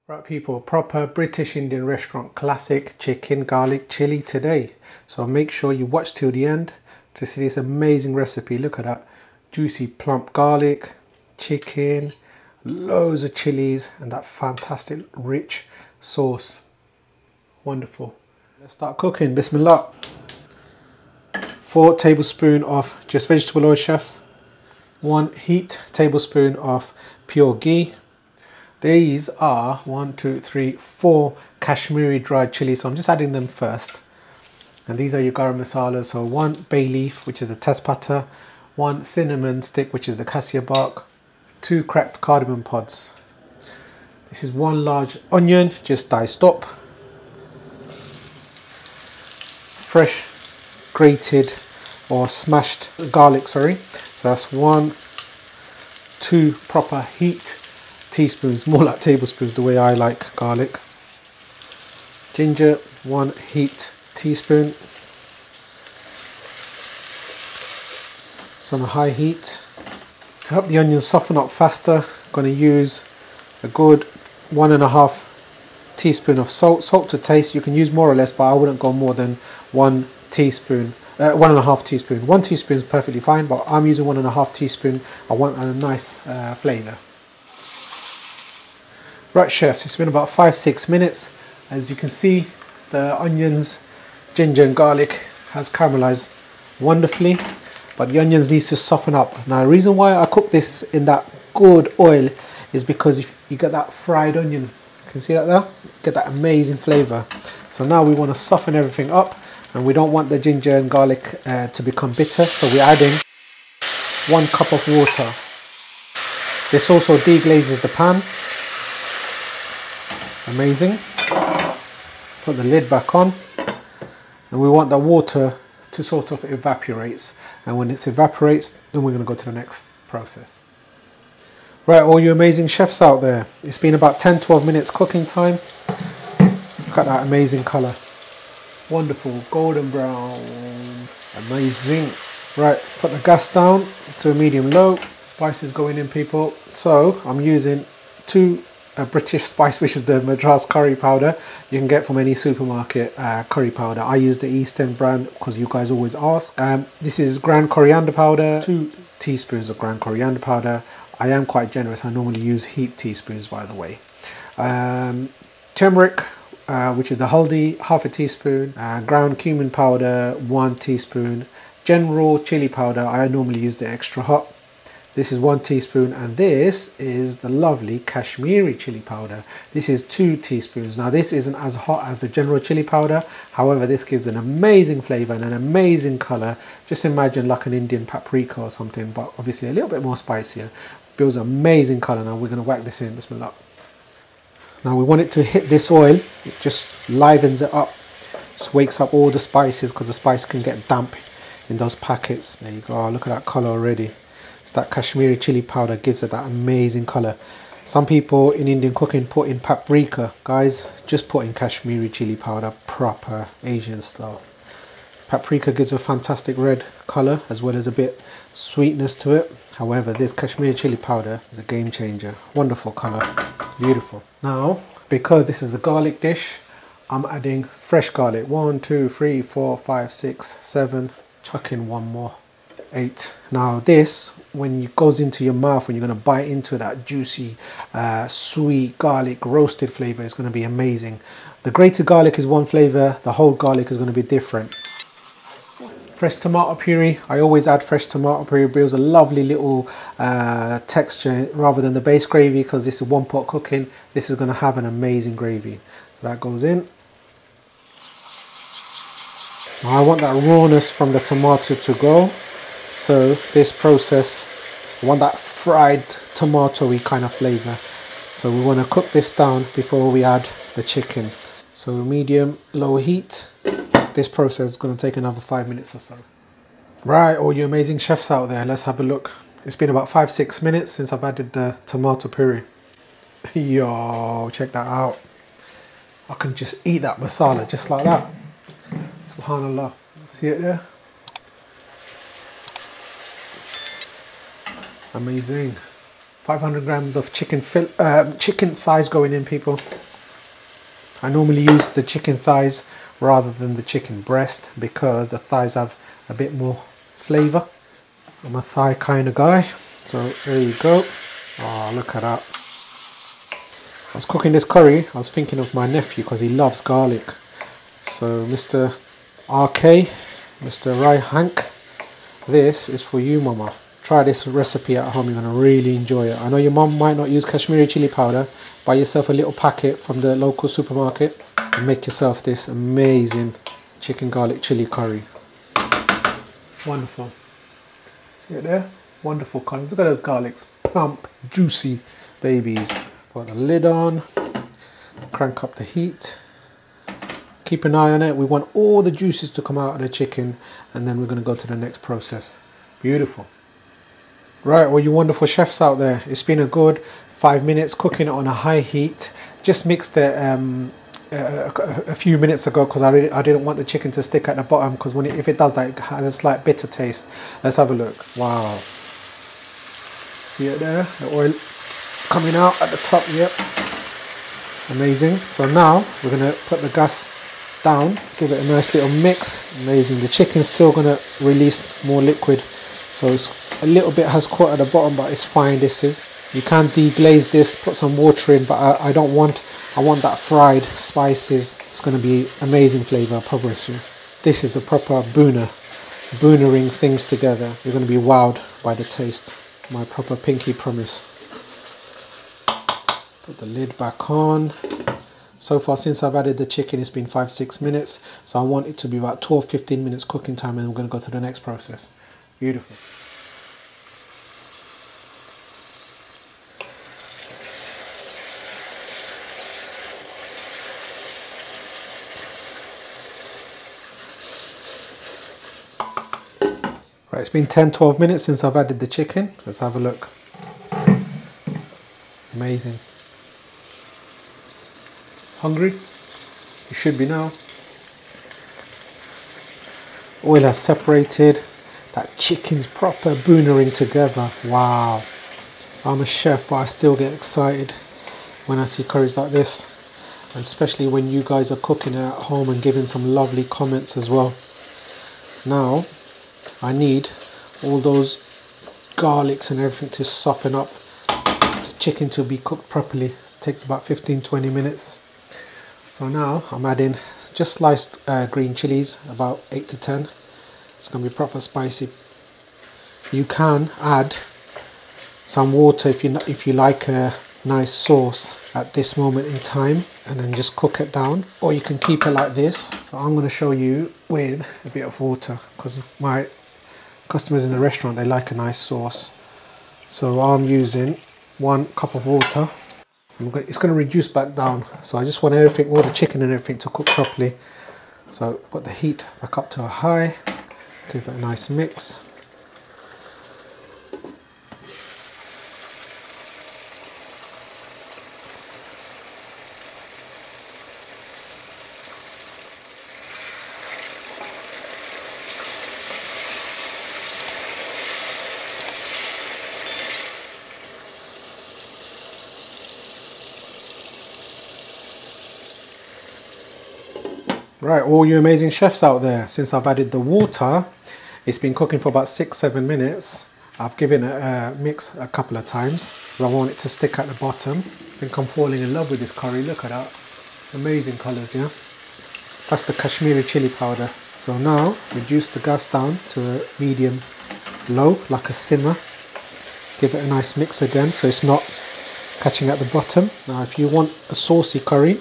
Right people, proper British Indian restaurant classic chicken garlic chili today. So make sure you watch till the end to see this amazing recipe. Look at that juicy plump garlic, chicken, loads of chilies and that fantastic rich sauce. Wonderful. Let's start cooking. Bismillah. 4 tablespoons of just vegetable oil, chefs. 1 heaped tablespoon of pure ghee. These are 4 Kashmiri dried chilies, so I'm just adding them first. And these are your garam masala. So 1 bay leaf, which is the tezpata, 1 cinnamon stick, which is the cassia bark, 2 cracked cardamom pods. This is 1 large onion, just diced up. Fresh grated or smashed garlic, sorry. So that's 2 proper heaped teaspoons, more like tablespoons the way I like garlic. Ginger, 1 heaped teaspoon. It's on a high heat. To help the onions soften up faster, I'm going to use a good 1.5 teaspoon of salt. Salt to taste, you can use more or less, but I wouldn't go more than 1 teaspoon. 1.5 teaspoon. 1 teaspoon is perfectly fine, but I'm using 1.5 teaspoon. I want a nice flavour. Right chefs, it's been about 5-6 minutes. As you can see, the onions, ginger and garlic has caramelized wonderfully, but the onions needs to soften up. Now the reason why I cook this in that good oil is because if you get that fried onion, you can see that there? Get that amazing flavour. So now we want to soften everything up, and we don't want the ginger and garlic to become bitter, so we're adding 1 cup of water. This also deglazes the pan. Amazing. Put the lid back on, and we want the water to sort of evaporate, and when it evaporates, then we're going to go to the next process. Right, all you amazing chefs out there, it's been about 10-12 minutes cooking time. Look at that amazing colour. Wonderful golden brown. Amazing. Right, put the gas down to a medium low. Spices going in, people. So I'm using 2 British spice, which is the Madras curry powder. You can get from any supermarket curry powder. I use the East End brand because you guys always ask. This is ground coriander powder, 2 teaspoons of ground coriander powder. I am quite generous. I normally use heaped teaspoons, by the way. Turmeric, which is the haldi, 1/2 teaspoon. Ground cumin powder, 1 teaspoon. General chili powder, I normally use the extra hot. This is 1 teaspoon, and this is the lovely Kashmiri chili powder. This is 2 teaspoons. Now this isn't as hot as the general chili powder, however this gives an amazing flavour and an amazing colour. Just imagine like an Indian paprika or something, but obviously a little bit more spicier. Builds an amazing colour. Now we're going to whack this in, bismillah. Now we want it to hit this oil, it just livens it up, just wakes up all the spices, because the spice can get damp in those packets. There you go, look at that colour already. It's that Kashmiri chili powder gives it that amazing colour. Some people in Indian cooking put in paprika. Guys, just put in Kashmiri chili powder, proper Asian style. Paprika gives a fantastic red colour as well as a bit sweetness to it. However, this Kashmiri chili powder is a game changer. Wonderful colour, beautiful. Now, because this is a garlic dish, I'm adding fresh garlic. 1, 2, 3, 4, 5, 6, 7. Chuck in 1 more. 8. Now this, when it goes into your mouth, when you're going to bite into that juicy, sweet garlic roasted flavour, is going to be amazing. The grated garlic is one flavour, the whole garlic is going to be different. Fresh tomato puree, I always add fresh tomato puree. It builds a lovely little texture rather than the base gravy, because this is 1 pot cooking. This is going to have an amazing gravy. So that goes in. Now I want that rawness from the tomato to go. So this process, I want that fried tomatoey kind of flavour. So we want to cook this down before we add the chicken. So medium, low heat. This process is going to take another 5 minutes or so. Right, all you amazing chefs out there, let's have a look. It's been about 5-6 minutes since I've added the tomato puree. Yo, check that out. I can just eat that masala just like that. Subhanallah. See it there? Amazing. 500 grams of chicken thighs going in, people. I normally use the chicken thighs rather than the chicken breast because the thighs have a bit more flavour. I'm a thigh kind of guy. So there you go. Oh, look at that. I was cooking this curry, I was thinking of my nephew because he loves garlic. So Mr. RK, Mr. Rai Hank, this is for you, mama. Try this recipe at home, you're going to really enjoy it. I know your mum might not use Kashmiri chili powder. Buy yourself a little packet from the local supermarket and make yourself this amazing chicken garlic chili curry. Wonderful. See it there? Wonderful colours. Look at those garlics. Plump, juicy babies. Put the lid on. Crank up the heat. Keep an eye on it. We want all the juices to come out of the chicken, and then we're going to go to the next process. Beautiful. Right, all you wonderful chefs out there, it's been a good 5 minutes cooking it on a high heat. Just mixed it a few minutes ago because I didn't want the chicken to stick at the bottom, because if it does that, it has a slight bitter taste. Let's have a look. Wow. See it there? The oil coming out at the top, yep. Amazing. So now we're going to put the gas down, give it a nice little mix. Amazing. The chicken's still going to release more liquid, so it's a little bit has caught at the bottom, but it's fine. This is, you can deglaze this, put some water in, but I don't want, I want that fried spices. It's going to be amazing flavour, I promise you. This is a proper boonering things together. You're going to be wowed by the taste. My proper pinky promise. Put the lid back on. So far, since I've added the chicken, it's been 5-6 minutes. So I want it to be about 12-15 minutes cooking time, and I'm going to go to the next process. Beautiful. Right, it's been 10-12 minutes since I've added the chicken. Let's have a look. Amazing. Hungry? You should be now. Oil has separated. That chicken's proper boonering together. Wow. I'm a chef, but I still get excited when I see curries like this. And especially when you guys are cooking it at home and giving some lovely comments as well. Now, I need all those garlics and everything to soften up, the chicken to be cooked properly. It takes about 15-20 minutes. So now I'm adding just sliced green chilies, about 8 to 10. It's going to be proper spicy. You can add some water if you like a nice sauce at this moment in time, and then just cook it down, or you can keep it like this. So I'm going to show you with a bit of water, because my customers in the restaurant, they like a nice sauce. So I'm using 1 cup of water. It's going to reduce back down, so I just want everything, all the chicken and everything, to cook properly. So put the heat back up to a high, give it a nice mix. Right, all you amazing chefs out there, since I've added the water, it's been cooking for about 6-7 minutes. I've given it a mix a couple of times. I want it to stick at the bottom. I think I'm falling in love with this curry. Look at that. Amazing colours, yeah? That's the Kashmiri chili powder. So now, reduce the gas down to a medium low, like a simmer. Give it a nice mix again, so it's not catching at the bottom. Now, if you want a saucy curry,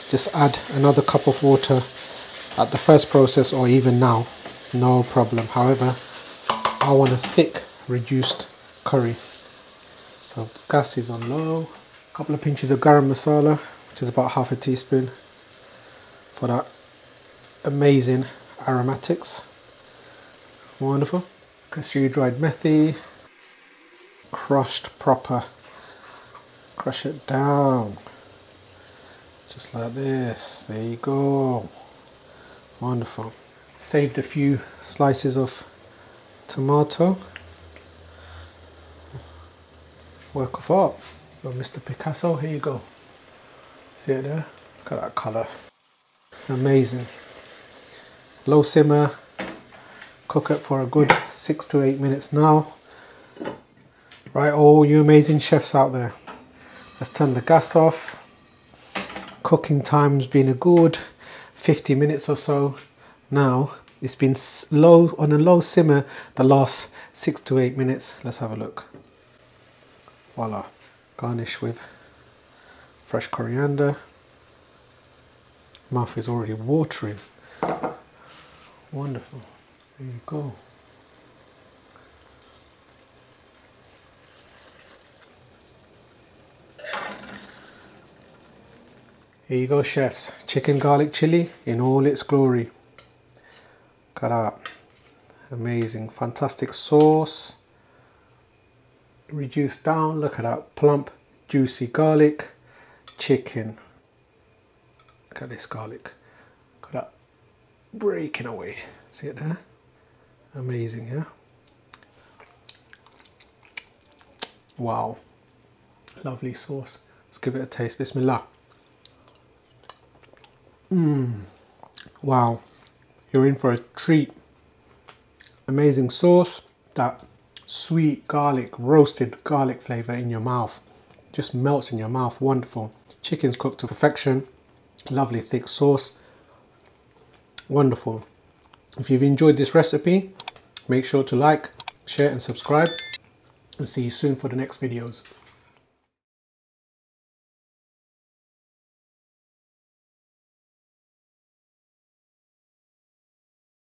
just add another cup of water at the first process, or even now, no problem. However, I want a thick, reduced curry. So the gas is on low. A couple of pinches of Garam Masala, which is about half a teaspoon, for that amazing aromatics. Wonderful. Kasoori dried Methi, crushed proper. Crush it down. Just like this. There you go. Wonderful. Saved a few slices of tomato. work of art. So Mr. Picasso, here you go. See it there? Look at that colour. Amazing. Low simmer. Cook it for a good 6 to 8 minutes now. Right, all you amazing chefs out there. Let's turn the gas off. Cooking time's been a good 50 minutes or so. Now, it's been on a low simmer the last 6 to 8 minutes. Let's have a look. Voila. Garnish with fresh coriander. Mouth is already watering. Wonderful. There you go. Here you go, chefs. Chicken garlic chili in all its glory. Look at that. Amazing, fantastic sauce. Reduced down. Look at that plump, juicy garlic chicken. Look at this garlic. Look at that breaking away. See it there? Amazing, yeah? Wow. Lovely sauce. Let's give it a taste. Bismillah. Wow. You're in for a treat. Amazing sauce. That sweet garlic, roasted garlic flavour in your mouth. Just melts in your mouth. Wonderful. Chicken's cooked to perfection. Lovely thick sauce. Wonderful. If you've enjoyed this recipe, make sure to like, share and subscribe. And see you soon for the next videos.